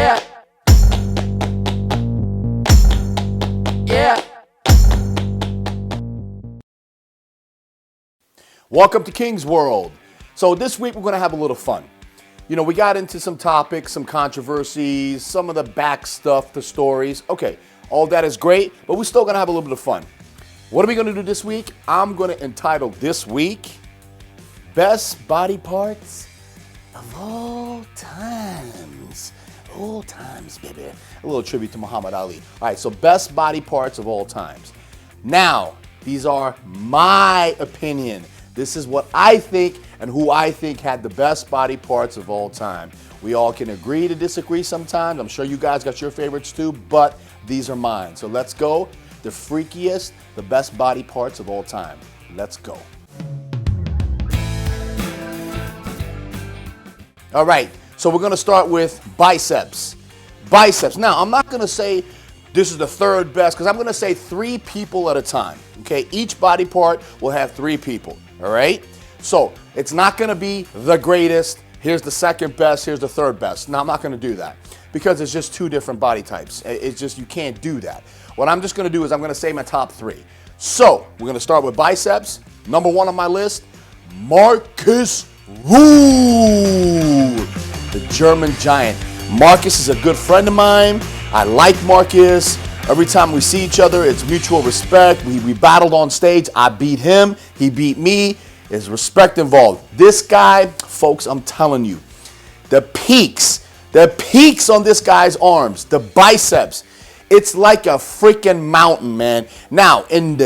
Yeah. Yeah. Welcome to King's World. So this week we're going to have a little fun. You know, we got into some topics, some controversies, some of the back stuff, the stories. Okay, all that is great, but we're still going to have a little bit of fun. What are we going to do this week? I'm going to entitle this week, Best Body Parts of All Times. All times, baby. A little tribute to Muhammad Ali. All right, so best body parts of all times. Now, these are my opinion. This is what I think and who I think had the best body parts of all time. We all can agree to disagree sometimes. I'm sure you guys got your favorites too, but these are mine. So let's go. The freakiest, the best body parts of all time. Let's go. All right, so we're gonna start with biceps. Biceps. Now, I'm not gonna say this is the third best, because I'm gonna say 3 people at a time, okay? Each body part will have 3 people, all right? So, it's not gonna be the greatest, here's the second best, here's the third best. No, I'm not gonna do that, because it's just 2 different body types. It's just, you can't do that. What I'm just gonna do is I'm gonna say my top 3. So, we're gonna start with biceps. Number 1 on my list, Marcus Ruhl, the German giant. Marcus is a good friend of mine. I like Marcus. Every time we see each other, it's mutual respect. We battled on stage. I beat him. He beat me. There's respect involved. This guy, folks, I'm telling you, the peaks on this guy's arms, the biceps, it's like a freaking mountain, man. Now, on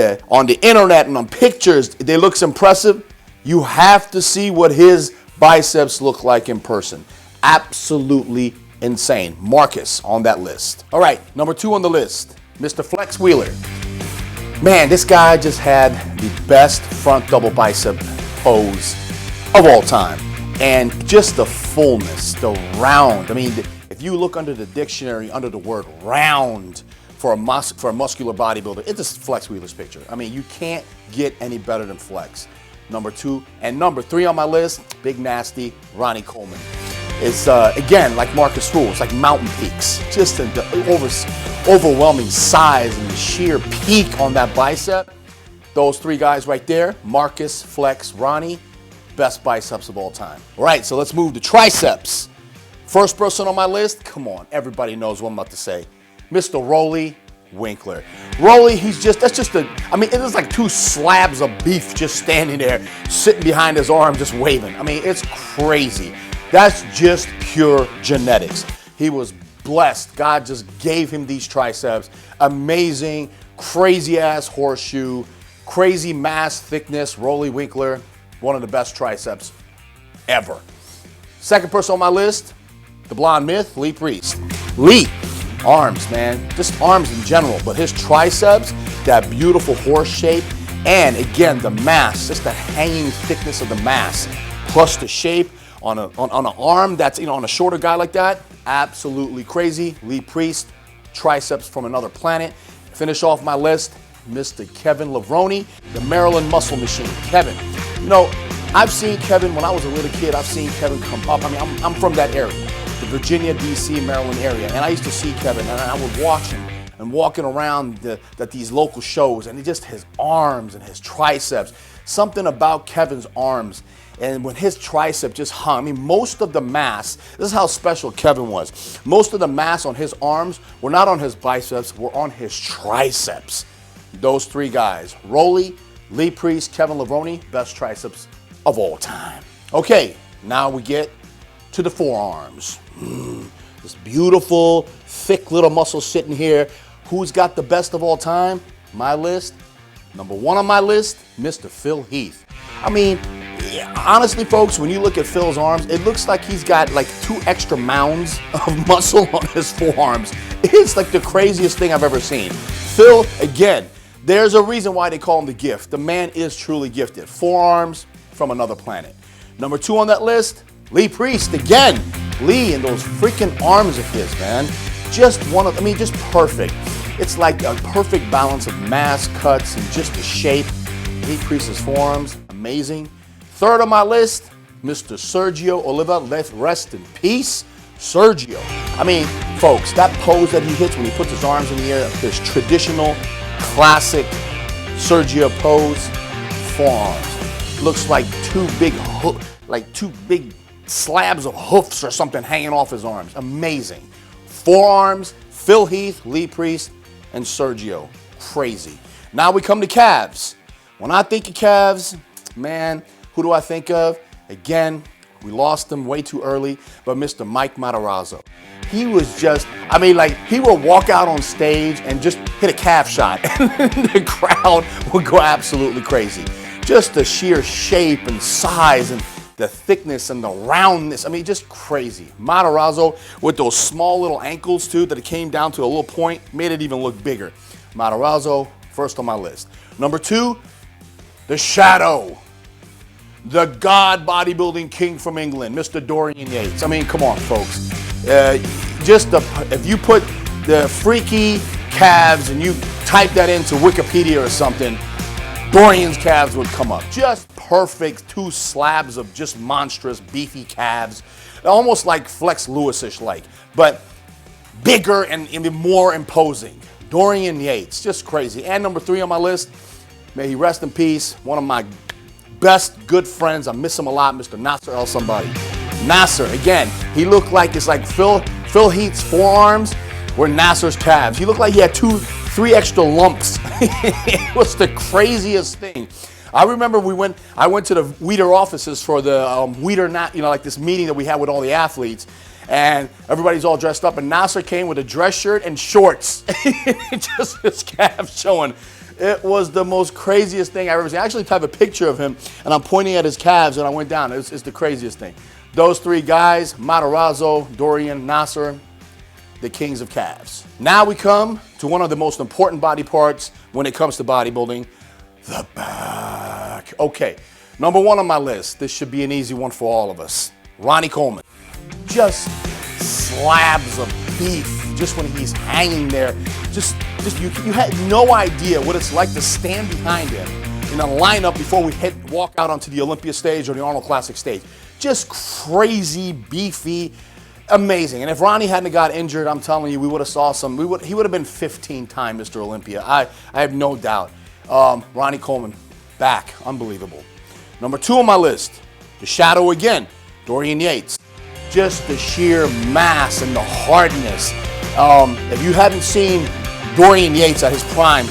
the internet and on pictures, they look impressive. You have to see what his biceps look like in person. Absolutely insane. Marcus on that list. All right, number 2 on the list, Mr. Flex Wheeler. Man, this guy just had the best front double bicep pose of all time. And just the fullness, the round. I mean, if you look under the dictionary, under the word round for a muscular bodybuilder, it's just Flex Wheeler's picture. I mean, you can't get any better than Flex. Number 2. And number 3 on my list, big nasty Ronnie Coleman. It's, again, like Marcus Ruhl, it's like mountain peaks. Just the overwhelming size and the sheer peak on that bicep. Those 3 guys right there, Marcus, Flex, Ronnie, best biceps of all time. All right, so let's move to triceps. First person on my list, come on, everybody knows what I'm about to say. Mr. Ronnie Winkler. Rolly, it is like 2 slabs of beef just standing there, sitting behind his arm, just waving. I mean, it's crazy. That's just pure genetics. He was blessed. God just gave him these triceps. Amazing, crazy ass horseshoe, crazy mass thickness. Ronnie Winkler, one of the best triceps ever. Second person on my list, the blonde myth, Lee Priest. Lee, arms, man, just arms in general, but his triceps, that beautiful horse shape, and again, the mass, just the hanging thickness of the mass, plus the shape on an arm that's, on a shorter guy like that, absolutely crazy. Lee Priest, triceps from another planet. Finish off my list, Mr. Kevin Levrone, the Maryland Muscle Machine. Kevin, I've seen Kevin when I was a little kid. I've seen Kevin come up. I mean, I'm from that area, the Virginia, D.C., Maryland area, and I used to see Kevin, and I would watch him and walking around these local shows, and just his arms and his triceps. Something about Kevin's arms, and when his tricep just hung, I mean, most of the mass, this is how special Kevin was. Most of the mass on his arms were not on his biceps, were on his triceps. Those 3 guys, Ronnie, Lee Priest, Kevin Levrone, best triceps of all time. Okay, now we get to the forearms. This beautiful, thick little muscle sitting here. Who's got the best of all time? My list, number 1 on my list, Mr. Phil Heath. I mean, honestly, folks, when you look at Phil's arms, it looks like he's got like 2 extra mounds of muscle on his forearms. It's like the craziest thing I've ever seen. Phil, again, there's a reason why they call him the gift. The man is truly gifted. Forearms from another planet. Number 2 on that list, Lee Priest, again. Lee and those freaking arms of his, man. Just perfect. It's like a perfect balance of mass, cuts, and just the shape. Lee Priest's forearms, amazing. Third on my list, Mr. Sergio Oliva, rest in peace. Sergio. I mean, folks, that pose that he hits when he puts his arms in the air, this traditional, classic Sergio pose, forearms. Looks like two big slabs of hoofs or something hanging off his arms. Amazing. Forearms, Phil Heath, Lee Priest, and Sergio. Crazy. Now we come to calves. When I think of calves, man, who do I think of? Again, we lost him way too early, but Mr. Mike Matarazzo. He was just, I mean, like, he would walk out on stage and just hit a calf shot, and the crowd would go absolutely crazy. Just the sheer shape and size and the thickness and the roundness. I mean, just crazy. Matarazzo with those small little ankles, too, that it came down to a little point, made it even look bigger. Matarazzo, first on my list. Number 2, the Shadow. The God bodybuilding king from England, Mr. Dorian Yates. I mean, come on, folks. If you put the freaky calves and you type that into Wikipedia or something, Dorian's calves would come up. Just perfect, 2 slabs of just monstrous, beefy calves. Almost like Flex Lewis-ish like, but bigger and even more imposing. Dorian Yates, just crazy. And number 3 on my list, may he rest in peace, one of my best good friends, I miss him a lot, Mr. Nasser El Somebody. Nasser, again, he looked like it's like Phil Heath's forearms were Nasser's calves. He looked like he had 3 extra lumps. It was the craziest thing. I remember I went to the Weider offices for the Weider, like this meeting that we had with all the athletes, and everybody's all dressed up, and Nasser came with a dress shirt and shorts. Just his calves showing. It was the most craziest thing I've ever seen. I actually have a picture of him, and I'm pointing at his calves, and I went down. It's the craziest thing. Those 3 guys, Matarazzo, Dorian, Nasser, the kings of calves. Now we come to one of the most important body parts when it comes to bodybuilding, the back. Okay, number 1 on my list. This should be an easy one for all of us. Ronnie Coleman. Just slabs of beef, just when he's hanging there. You had no idea what it's like to stand behind him in a lineup before we walk out onto the Olympia stage or the Arnold Classic stage. Just crazy, beefy, amazing. And if Ronnie hadn't got injured, I'm telling you, we would have saw some. He would have been 15-time Mr. Olympia. I have no doubt. Ronnie Coleman, back, unbelievable. Number 2 on my list, the Shadow again, Dorian Yates. Just the sheer mass and the hardness. If you hadn't seen Dorian Yates at his prime,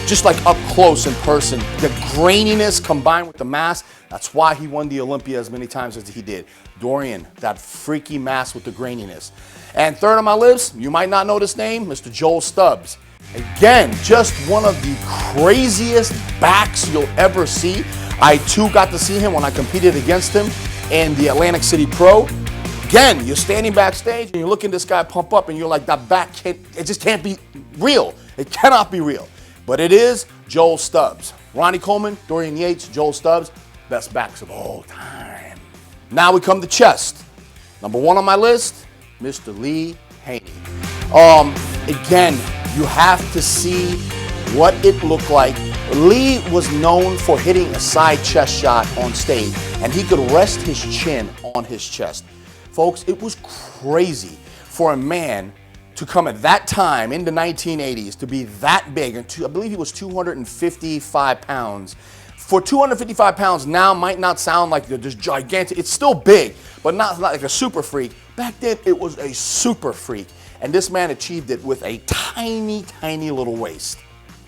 just like up close in person, the graininess combined with the mass, that's why he won the Olympia as many times as he did. Dorian, that freaky mass with the graininess. And 3rd on my list, you might not know this name, Mr. Joel Stubbs. Again, just one of the craziest backs you'll ever see. I too got to see him when I competed against him in the Atlantic City Pro. Again, you're standing backstage and you're looking this guy pump up and you're like, that back it just can't be real. It cannot be real. But it is Joel Stubbs. Ronnie Coleman, Dorian Yates, Joel Stubbs, best backs of all time. Now we come to chest. Number 1 on my list, Mr. Lee Haney. Again, you have to see what it looked like. Lee was known for hitting a side chest shot on stage, and he could rest his chin on his chest. Folks, it was crazy for a man to come at that time in the 1980s to be that big. And I believe he was 255 pounds. For 255 pounds now might not sound like this gigantic. It's still big, but not like a super freak. Back then, it was a super freak. And this man achieved it with a tiny, tiny little waist.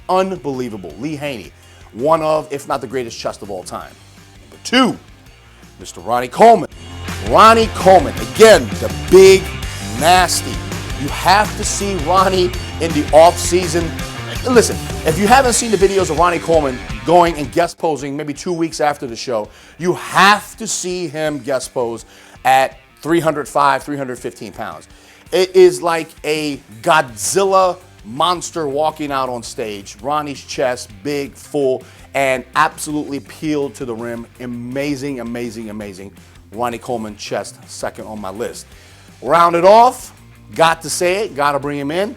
Unbelievable. Lee Haney, one of, if not the greatest chest of all time. Number 2, Mr. Ronnie Coleman. Ronnie Coleman, again, the big, nasty. You have to see Ronnie in the off season. Listen, if you haven't seen the videos of Ronnie Coleman going and guest posing maybe 2 weeks after the show, you have to see him guest pose at 305, 315 pounds. It is like a Godzilla monster walking out on stage. Ronnie's chest, big, full, and absolutely peeled to the rim. Amazing, amazing, amazing. Ronnie Coleman chest, 2nd on my list. Round it off, got to say it, got to bring him in,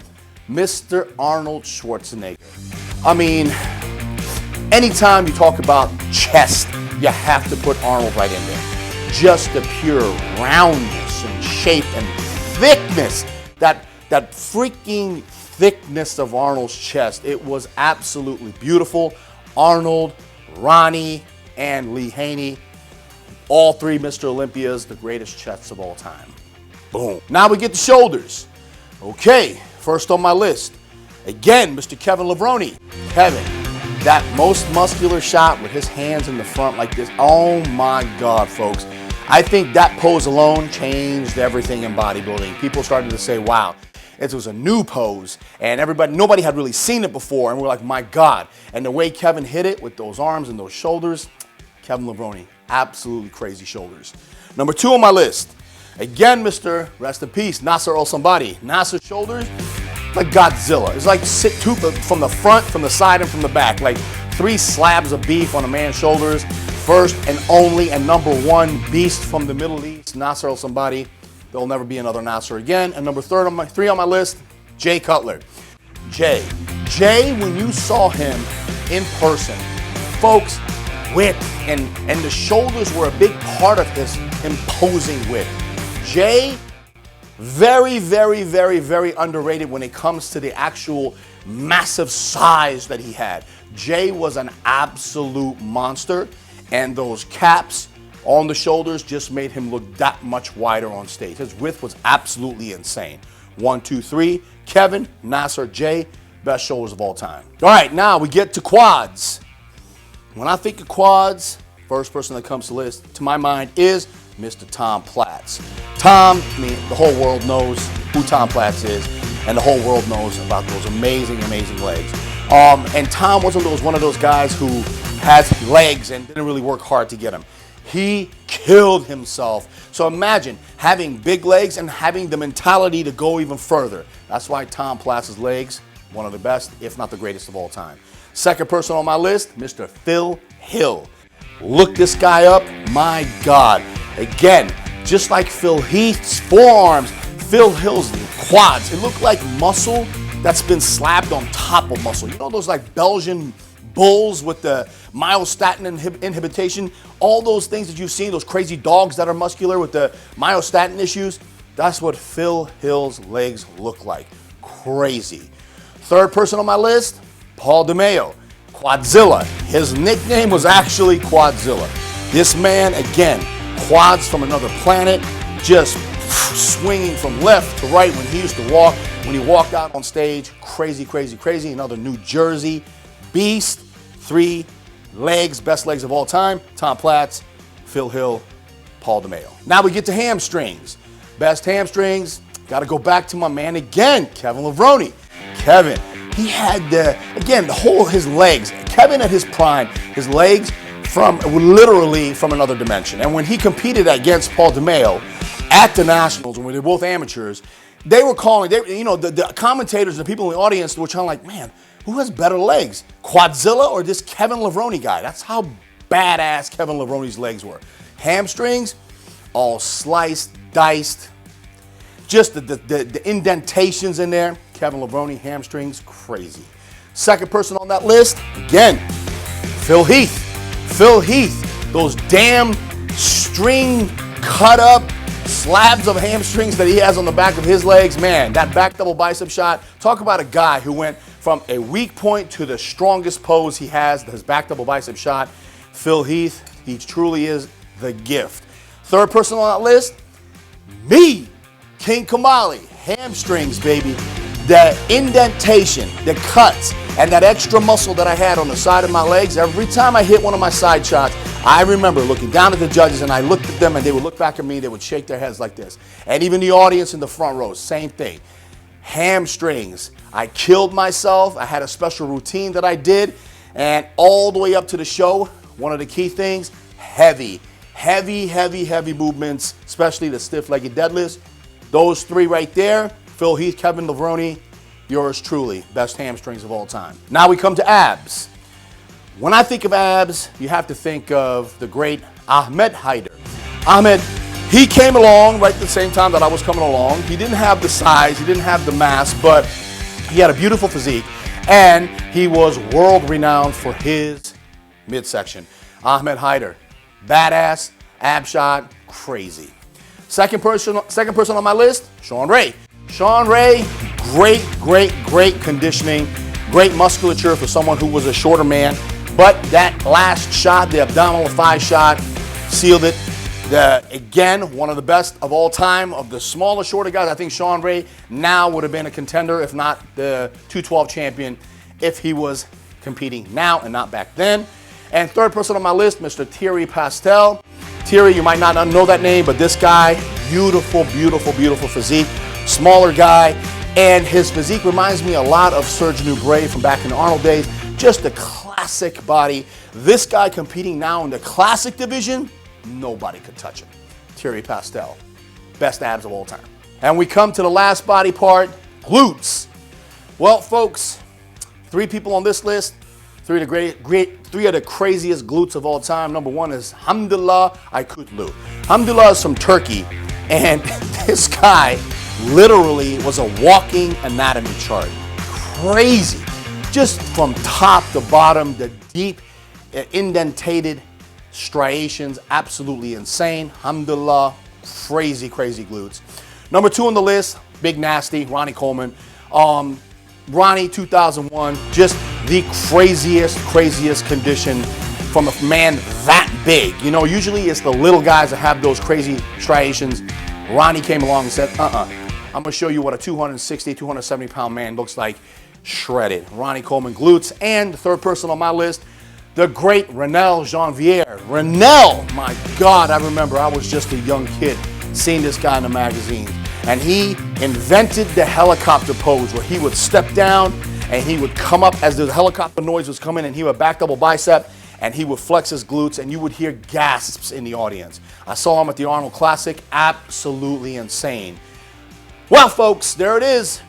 Mr. Arnold Schwarzenegger. I mean, anytime you talk about chest, you have to put Arnold right in there. Just the pure roundness and shape and thickness, that freaking thickness of Arnold's chest. It was absolutely beautiful. Arnold, Ronnie, and Lee Haney, all three Mr. Olympias, the greatest chests of all time. Boom. Now we get the shoulders. Okay, first on my list, again, Mr. Kevin Levrone. Kevin, that most muscular shot with his hands in the front like this. Oh my God, folks. I think that pose alone changed everything in bodybuilding. People started to say, wow, it was a new pose, and nobody had really seen it before, and we're like, my God. And the way Kevin hit it with those arms and those shoulders, Kevin Levrone, absolutely crazy shoulders. Number 2 on my list, again, Mr. Rest in Peace, Nasser Al-Somebody. Nasser's shoulders, like Godzilla. It's like two from the front, from the side, and from the back, like 3 slabs of beef on a man's shoulders. First and only and number 1 beast from the Middle East, Nasser Al-Somebody. There'll never be another Nasser again. And number 3 on my list, Jay Cutler. Jay, when you saw him in person, folks, width and the shoulders were a big part of his imposing width. Jay, very, very, very, very underrated when it comes to the actual massive size that he had. Jay was an absolute monster, and those caps on the shoulders just made him look that much wider on stage. His width was absolutely insane. 1, 2, 3, Kevin, Nasser, Jay, best shoulders of all time. All right, now we get to quads. When I think of quads, first person that comes to my mind is Mr. Tom Platz. Tom, I mean, the whole world knows who Tom Platz is, and the whole world knows about those amazing, amazing legs. And Tom wasn't one of those guys who has legs and didn't really work hard to get them. He killed himself. So imagine having big legs and having the mentality to go even further. That's why Tom Platz's legs, one of the best, if not the greatest of all time. Second person on my list, Mr. Phil Heath. Look this guy up, my God. Again, just like Phil Heath's forearms, Phil Heath's quads. It looked like muscle that's been slapped on top of muscle. You know those like Belgian bulls with the myostatin inhibition, all those things that you've seen, those crazy dogs that are muscular with the myostatin issues, that's what Phil Heath's legs look like. Crazy. Third person on my list, Paul DeMeo, Quadzilla. His nickname was actually Quadzilla. This man, again, quads from another planet, just swinging from left to right when he used to walk. When he walked out on stage, crazy, crazy, crazy. Another New Jersey beast. 3 legs, best legs of all time, Tom Platz, Phil Heath, Paul DeMeo. Now we get to hamstrings. Best hamstrings, got to go back to my man again, Kevin Levrone. Kevin, he had his legs. Kevin at his prime, his legs were literally from another dimension. And when he competed against Paul DeMeo at the Nationals, when they were both amateurs, they were calling, the commentators and the people in the audience were trying like, man, who has better legs, Quadzilla or this Kevin Levrone guy? That's how badass Kevin Levrone's legs were. Hamstrings, all sliced, diced, just the indentations in there. Kevin Levrone, hamstrings, crazy. Second person on that list, again, Phil Heath. Phil Heath, those damn string cut up slabs of hamstrings that he has on the back of his legs. Man, that back double bicep shot, talk about a guy who went from a weak point to the strongest pose he has, his back double bicep shot. Phil Heath, he truly is the gift. Third person on that list, me, King Kamali. Hamstrings, baby. The indentation, the cuts, and that extra muscle that I had on the side of my legs, every time I hit one of my side shots, I remember looking down at the judges and I looked at them and they would look back at me, they would shake their heads like this. And even the audience in the front row, same thing. Hamstrings. I killed myself. I had a special routine that I did. And all the way up to the show, one of the key things, heavy movements, especially the stiff-legged deadlifts. Those 3 right there, Phil Heath, Kevin Levrone, yours truly, best hamstrings of all time. Now we come to abs. When I think of abs, you have to think of the great Ahmed Haider. Ahmed, he came along right at the same time that I was coming along. He didn't have the size, he didn't have the mass, but he had a beautiful physique, and he was world renowned for his midsection. Ahmed Haider, badass, ab shot, crazy. Second person on my list, Sean Ray. Sean Ray, great conditioning, great musculature for someone who was a shorter man. But that last shot, the abdominal thigh shot, sealed it. Again, one of the best of all time of the smaller, shorter guys. I think Sean Ray now would have been a contender, if not the 212 champion, if he was competing now and not back then. And third person on my list, Mr. Thierry Pastel. Thierry, you might not know that name, but this guy, beautiful physique, smaller guy, and his physique reminds me a lot of Serge Nubret from back in the Arnold days. Just a classic body. This guy competing now in the classic division, nobody could touch him. Thierry Pastel, best abs of all time. And we come to the last body part, glutes. Well, folks, 3 people on this list, 3 of the craziest glutes of all time. Number 1 is Hamdullah Aykutlu. Hamdullah is from Turkey, and this guy literally was a walking anatomy chart. Crazy. Just from top to bottom, the deep indentated striations, absolutely insane. Alhamdulillah, crazy glutes. Number 2 on the list, big nasty, Ronnie Coleman. Ronnie, 2001, just the craziest condition from a man that big. You know, usually it's the little guys that have those crazy striations. Ronnie came along and said, I'm gonna show you what a 260, 270 pound man looks like, shredded. Ronnie Coleman glutes. And the third person on my list, the great Renel Janvier. Renel, my God, I remember I was just a young kid seeing this guy in the magazine. And he invented the helicopter pose where he would step down and he would come up as the helicopter noise was coming, and he would back double bicep and he would flex his glutes, and you would hear gasps in the audience. I saw him at the Arnold Classic, absolutely insane. Well, folks, there it is.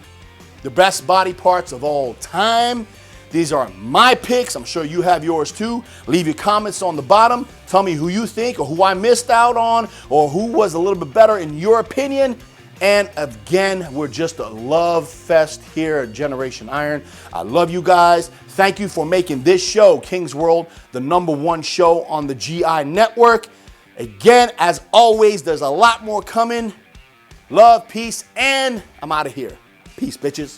The best body parts of all time. These are my picks. I'm sure you have yours too. Leave your comments on the bottom. Tell me who you think or who I missed out on or who was a little bit better in your opinion. And again, we're just a love fest here at Generation Iron. I love you guys. Thank you for making this show, King's World, the #1 show on the GI Network. Again, as always, there's a lot more coming. Love, peace, and I'm out of here. Peace, bitches.